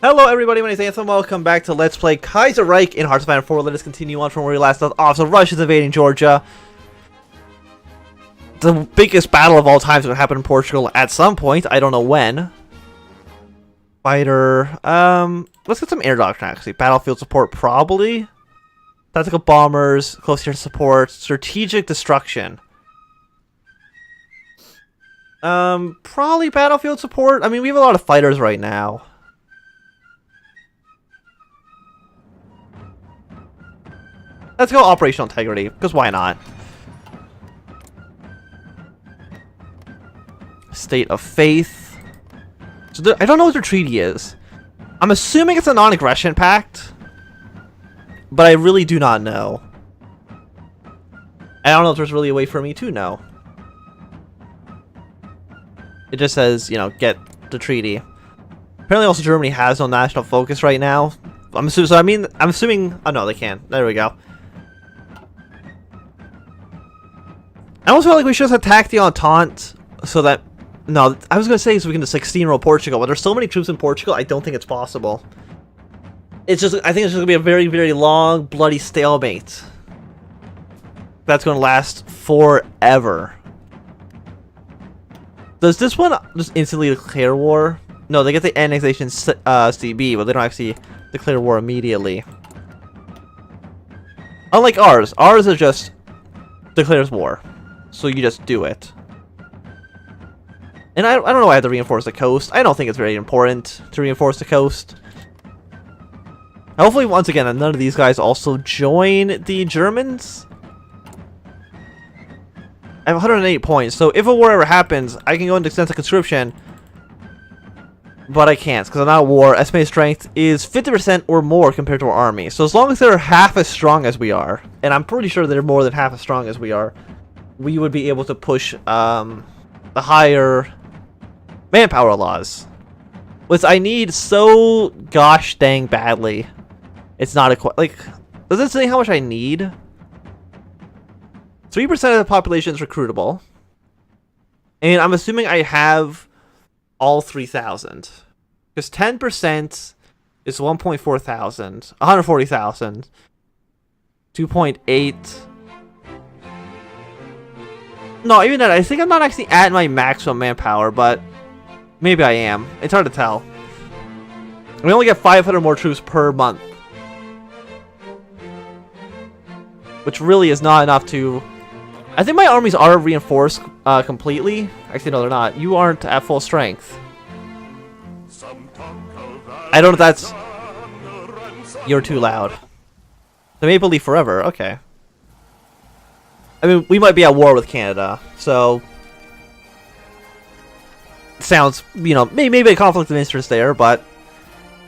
Hello everybody, my name is Anthem. Welcome back to Let's Play Kaiserreich in Hearts of Iron 4. Let us continue on from where we last left off. So Russia's invading Georgia. The biggest battle of all time is going to happen in Portugal at some point. I don't know when. Fighter. Let's get some air doctrine actually. Battlefield support probably. Tactical bombers, close air support, strategic destruction. Probably battlefield support. I mean, we have a lot of fighters right now. Let's go operational integrity, because why not? State of faith. So I don't know what their treaty is. I'm assuming it's a non-aggression pact, but I really do not know. I don't know if there's really a way for me to know. It just says, you know, get the treaty. Apparently also Germany has no national focus right now. I'm assuming, so I mean, I'm assuming, oh no, they can. There we go. I almost feel like we should have attacked the Entente so that... No, I was going to say so we can just like steamroll Portugal, but there's so many troops in Portugal, I don't think it's possible. It's just, I think it's just going to be a very, very long, bloody stalemate. That's going to last forever. Does this one just instantly declare war? No, they get the annexation CB, but they don't actually declare war immediately. Unlike ours. Ours is just declares war. So you just do it. And I don't know why I have to reinforce the coast. I don't think it's very important to reinforce the coast. Hopefully, once again, none of these guys also join the Germans. I have 108 points, so if a war ever happens, I can go into extensive conscription. But I can't, because I'm not at war. Estimated strength is 50% or more compared to our army. So as long as they're half as strong as we are, and I'm pretty sure they're more than half as strong as we are, we would be able to push the higher manpower laws. Which I need so gosh dang badly. It's not a... Like, does it say how much I need? 3% of the population is recruitable. And I'm assuming I have all 3,000. Because 10% is 1.4 thousand. 140,000. 2.8... No, even that, I think I'm not actually at my maximum manpower, but maybe I am. It's hard to tell. We only get 500 more troops per month. Which really is not enough to... I think my armies are reinforced completely. Actually, no, they're not. You aren't at full strength. I don't know if that's... You're too loud. The Maple Leaf forever, okay. I mean, we might be at war with Canada, so... Sounds, you know, maybe a conflict of interest there, but...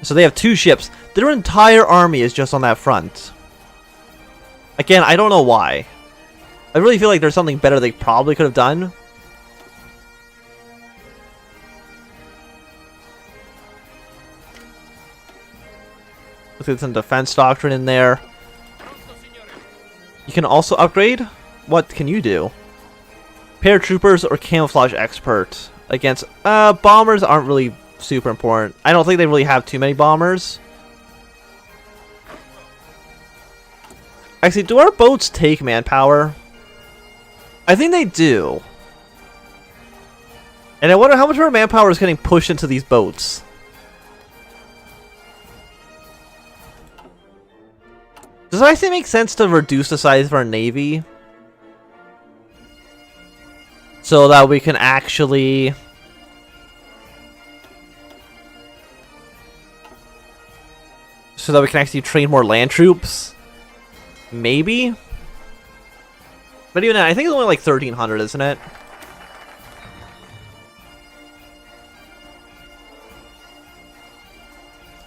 So they have 2 ships. Their entire army is just on that front. Again, I don't know why. I really feel like there's something better they probably could have done. Let's get some defense doctrine in there. You can also upgrade... What can you do? Paratroopers or camouflage expert against bombers aren't really super important. I don't think they really have too many bombers. Actually, do our boats take manpower? I think they do. And I wonder how much of our manpower is getting pushed into these boats. Does it actually make sense to reduce the size of our navy? So that we can actually... So that we can actually train more land troops? Maybe? But even then, I think it's only like 1,300, isn't it?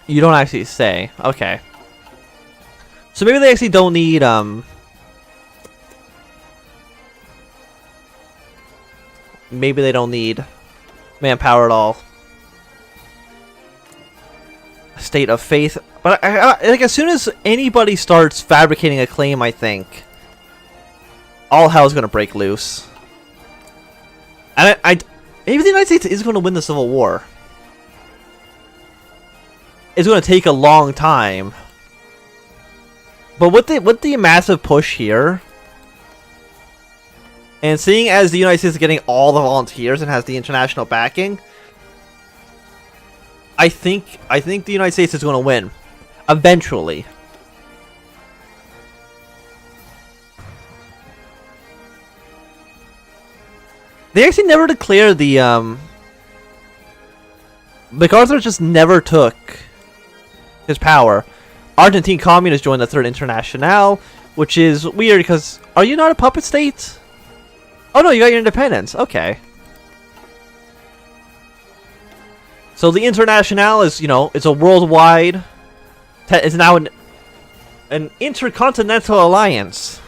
You don't actually say. Okay. So maybe they actually don't need, maybe they don't need manpower at all. State of faith. But like as soon as anybody starts fabricating a claim, I think all hell's gonna break loose. And maybe the United States is going to win the Civil War. is going to take a long time. But with the massive push here, and seeing as the United States is getting all the volunteers and has the international backing, I think the United States is going to win eventually. They actually never declared the MacArthur just never took his power. Argentine Communists joined the Third Internationale, which is weird because are you not a puppet state? Oh no, you got your independence. Okay. So the Internationale is, you know, it's a worldwide. It's now an intercontinental alliance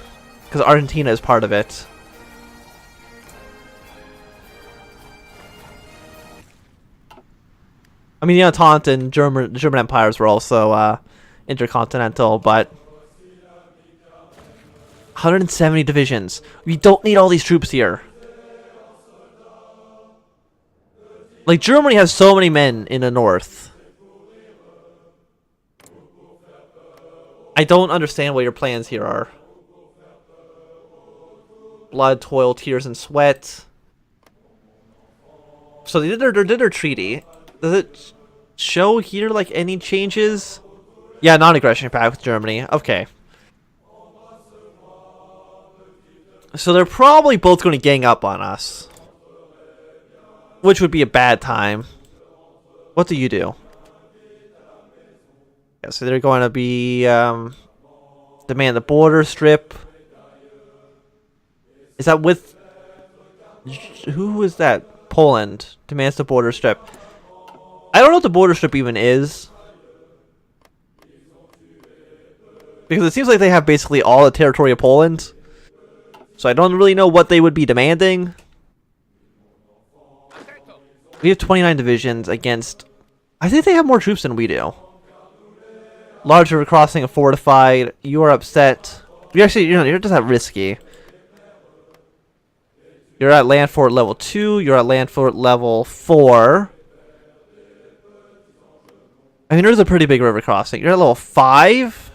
because Argentina is part of it. I mean, the Entente and German empires were also intercontinental, but 170 divisions. We don't need all these troops here. Like, Germany has so many men in the north. I don't understand what your plans here are. Blood, toil, tears, and sweat. So they did their treaty. Does it show here, like, any changes? Yeah, non-aggression pact with Germany. Okay. So they're probably both going to gang up on us. Which would be a bad time. What do you do? Yeah, so they're going to be... demand the border strip. Is that with... Who is that? Poland. Demands the border strip. I don't know what the border strip even is. Because it seems like they have basically all the territory of Poland. So I don't really know what they would be demanding. We have 29 divisions against... I think they have more troops than we do. Large river crossing, fortified. You are upset. You actually, you know, you're just that risky. You're at land fort level 2. You're at land fort level 4. I mean, there's a pretty big river crossing. You're at level 5?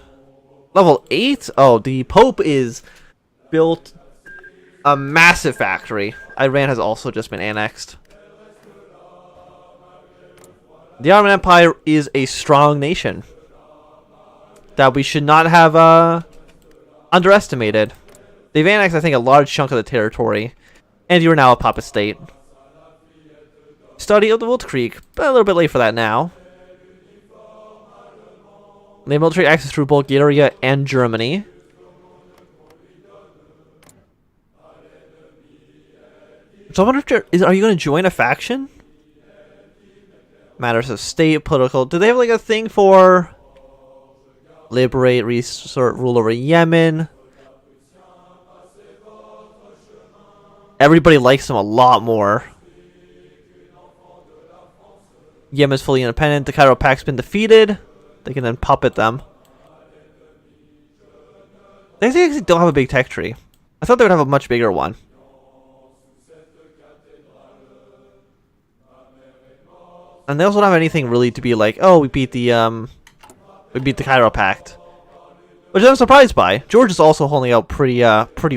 Level 8? Oh, the Pope is built a massive factory. Iran has also just been annexed. The Ottoman Empire is a strong nation that we should not have underestimated. They've annexed, I think, a large chunk of the territory, and you are now a puppet state. Study of the Wild Creek, but a little bit late for that now. They have military access through Bulgaria and Germany. So I wonder if are you going to join a faction? Matters of state, political. Do they have like a thing for liberate, rule over Yemen? Everybody likes them a lot more. Yemen's fully independent. The Cairo Pact's been defeated. They can then puppet them. They actually don't have a big tech tree. I thought they would have a much bigger one. And they also don't have anything really to be like, oh, we beat the Cairo Pact, which I'm surprised by. Georgia is also holding out pretty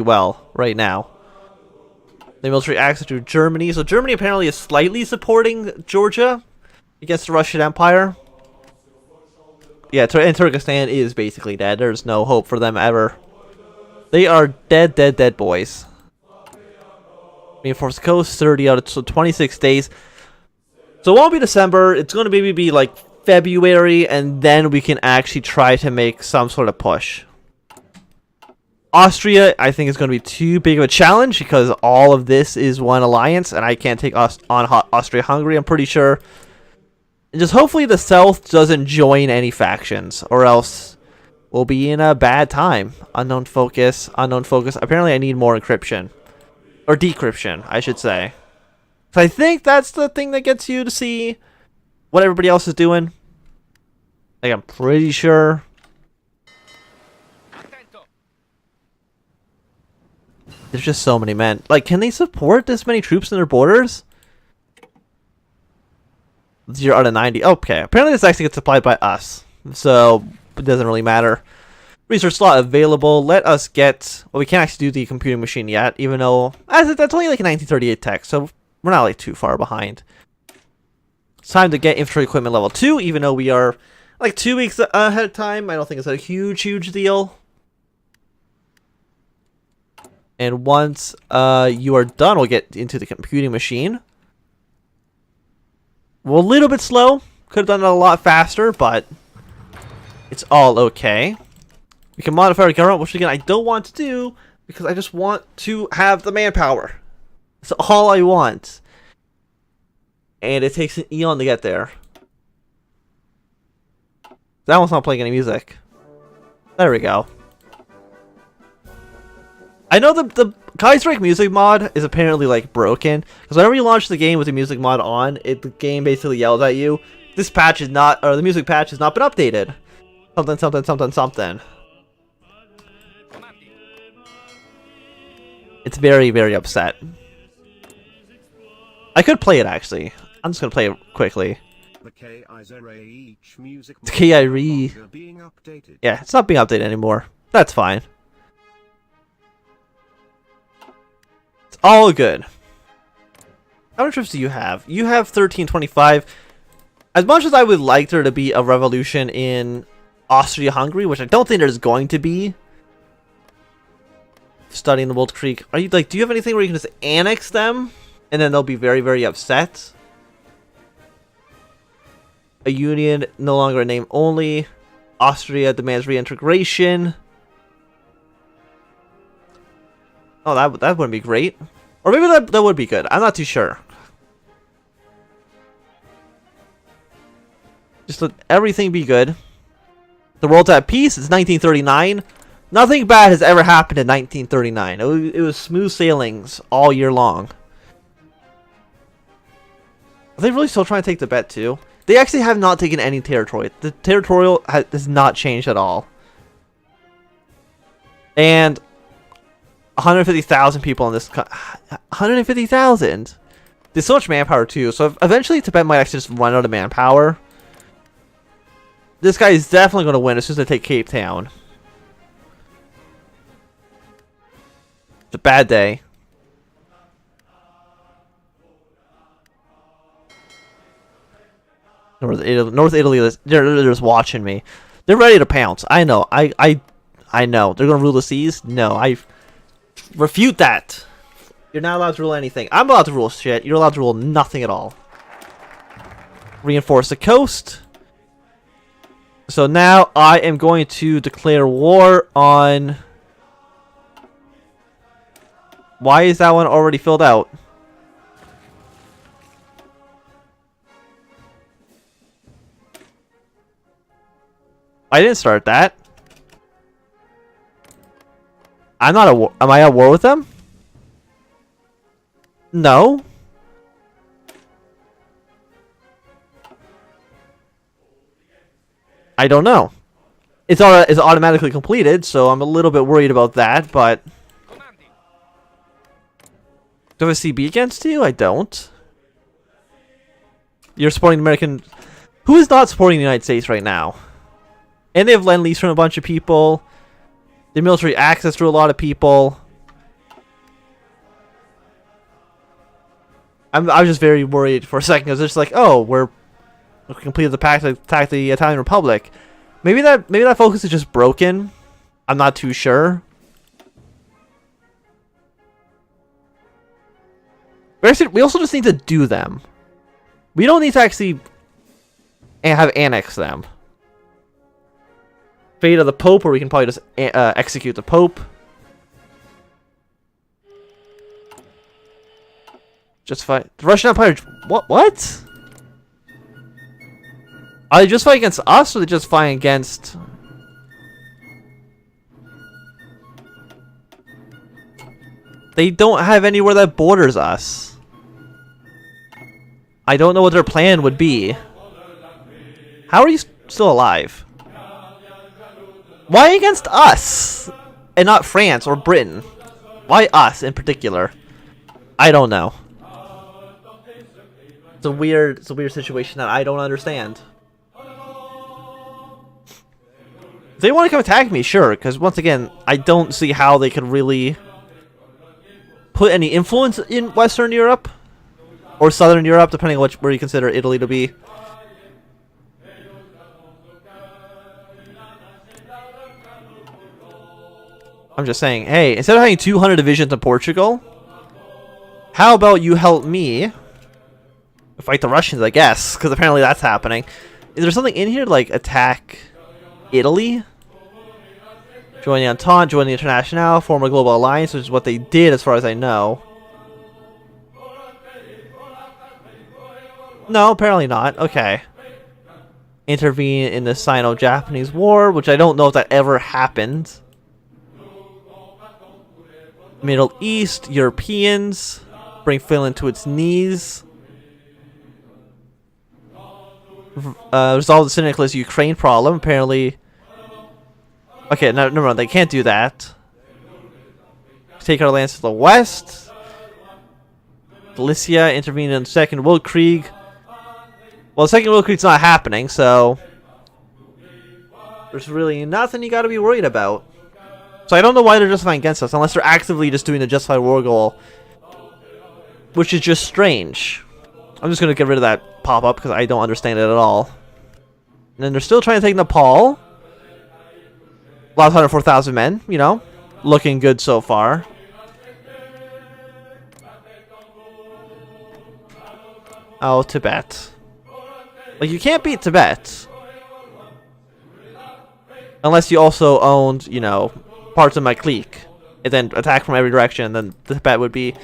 well right now. They have military access to Germany, so Germany apparently is slightly supporting Georgia against the Russian Empire. Yeah, and Turkestan is basically dead. There's no hope for them ever. They are dead boys. Reinforced coast, 30 out of 26 days. So it won't be December. It's going to maybe be like February, and then we can actually try to make some sort of push. Austria, I think, is going to be too big of a challenge because all of this is one alliance, and I can't take on Austria-Hungary, I'm pretty sure. And just hopefully the South doesn't join any factions, or else we'll be in a bad time. Unknown focus. Apparently I need more encryption. Or decryption, I should say. So I think that's the thing that gets you to see what everybody else is doing. Like, I'm pretty sure. There's just so many men. Like, can they support this many troops in their borders? 0 out of 90. Okay, apparently this actually gets supplied by us, so it doesn't really matter. Research slot available. Let us get... Well, we can't actually do the computing machine yet, even though... That's only like a 1938 tech, so we're not like too far behind. It's time to get infantry equipment level 2, even though we are like 2 weeks ahead of time. I don't think it's a huge deal. And once you are done, we'll get into the computing machine. We're a little bit slow. Could have done it a lot faster, but it's all okay. We can modify our government, which again I don't want to do because I just want to have the manpower. That's all I want. And it takes an eon to get there. That one's not playing any music. There we go. I know the Kaiserreich music mod is apparently like broken because whenever you launch the game with the music mod on, the game basically yells at you. This patch is not, or the music patch has not been updated. Something. It's very upset. I could play it actually. I'm just gonna play it quickly. The Kaiserreich music mod being updated. Yeah, it's not being updated anymore. That's fine. It's all good. How many troops do you have? You have 1325. As much as I would like there to be a revolution in Austria-Hungary, which I don't think there's going to be. Studying the Wolf Creek. Are you like? Do you have anything where you can just annex them, and then they'll be very upset? A union, no longer a name only. Austria demands reintegration. Oh, that wouldn't be great. Or maybe that would be good. I'm not too sure. Just let everything be good. The world's at peace. It's 1939. Nothing bad has ever happened in 1939. It was smooth sailings all year long. Are they really still trying to take the bet too? They actually have not taken any territory. The territorial has not changed at all. And 150,000 people in this... 150,000? There's so much manpower too. So eventually Tibet might actually just run out of manpower. This guy is definitely going to win as soon as they take Cape Town. It's a bad day. North Italy, they're just watching me. They're ready to pounce. I know. I know. They're gonna rule the seas. No, I refute that. You're not allowed to rule anything. I'm allowed to rule shit. You're allowed to rule nothing at all. Reinforce the coast. So now I am going to declare war on... Why is that one already filled out? I didn't start that. I'm not at war. Am I at war with them? No. I don't know. It's automatically completed, so I'm a little bit worried about that, but... Do I have a CB against you? I don't. You're supporting the American... Who is not supporting the United States right now? And they have lend-lease from a bunch of people. They have military access to a lot of people. I was just very worried for a second. Because it's like, oh, we completed the pact to attack the Italian Republic. Maybe that focus is just broken. I'm not too sure. We also just need to do them. We don't need to actually have annexed them. Fate of the Pope, or we can probably just execute the Pope. Just fight. The Russian Empire... What? Are they just fighting against us, or are they just fighting against... They don't have anywhere that borders us. I don't know what their plan would be. How are you still alive? Why against us? And not France or Britain? Why us in particular? I don't know. It's a weird situation that I don't understand. If they want to come attack me, sure, because once again, I don't see how they could really put any influence in Western Europe or Southern Europe, depending on where you consider Italy to be. I'm just saying, hey, instead of having 200 divisions in Portugal, how about you help me fight the Russians, I guess, because apparently that's happening. Is there something in here to, like, attack Italy? Join the Entente, join the Internationale, form a global alliance, which is what they did as far as I know. No, apparently not. Okay. Intervene in the Sino-Japanese War, which I don't know if that ever happened. Middle East, Europeans, bring Finland to its knees. Resolve the St. Nicholas Ukraine problem, apparently. Okay, no, never mind, they can't do that. Take our lands to the west. Galicia, intervene in the Second World Krieg. Well, the Second World Krieg's not happening, so there's really nothing you gotta be worried about. So I don't know why they're justifying against us, unless they're actively just doing the justified war goal, which is just strange. I'm just gonna get rid of that pop-up because I don't understand it at all. And then they're still trying to take Nepal. Lost 104,000 men, you know, looking good so far. Oh, Tibet. Like, you can't beat Tibet. Unless you also owned, you know, parts of my clique. And then attack from every direction, then Tibet would be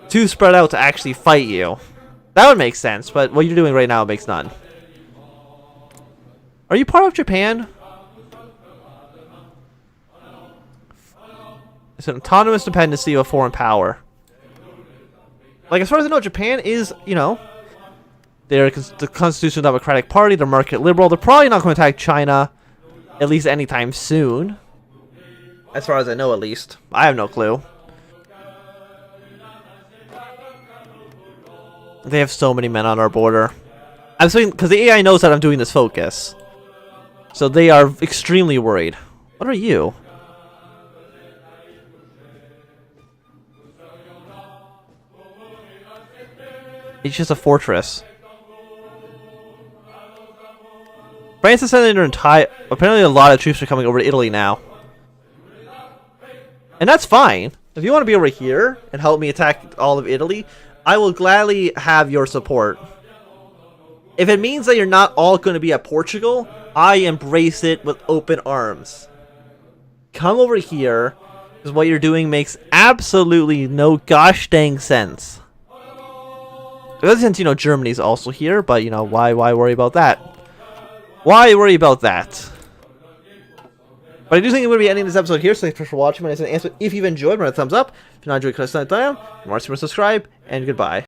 too spread out to actually fight you. That would make sense, but what you're doing right now makes none. Are you part of Japan? It's an autonomous dependency of a foreign power. Like, as far as I know, Japan is, you know, they're the Constitutional Democratic Party, they're market liberal. They're probably not going to attack China, at least anytime soon. As far as I know, at least. I have no clue. They have so many men on our border. I'm saying, because the AI knows that I'm doing this focus. So they are extremely worried. What are you? It's just a fortress. France is sending their entire... Apparently a lot of troops are coming over to Italy now. And that's fine. If you want to be over here and help me attack all of Italy, I will gladly have your support. If it means that you're not all going to be at Portugal, I embrace it with open arms. Come over here, because what you're doing makes absolutely no gosh dang sense. Since, you know, Germany's also here, but, you know, why worry about that? Why worry about that? But I do think I'm going to be ending this episode here, so thanks for watching. If you've enjoyed, remember to thumbs up. If you're not enjoying, click that down. Subscribe, and goodbye.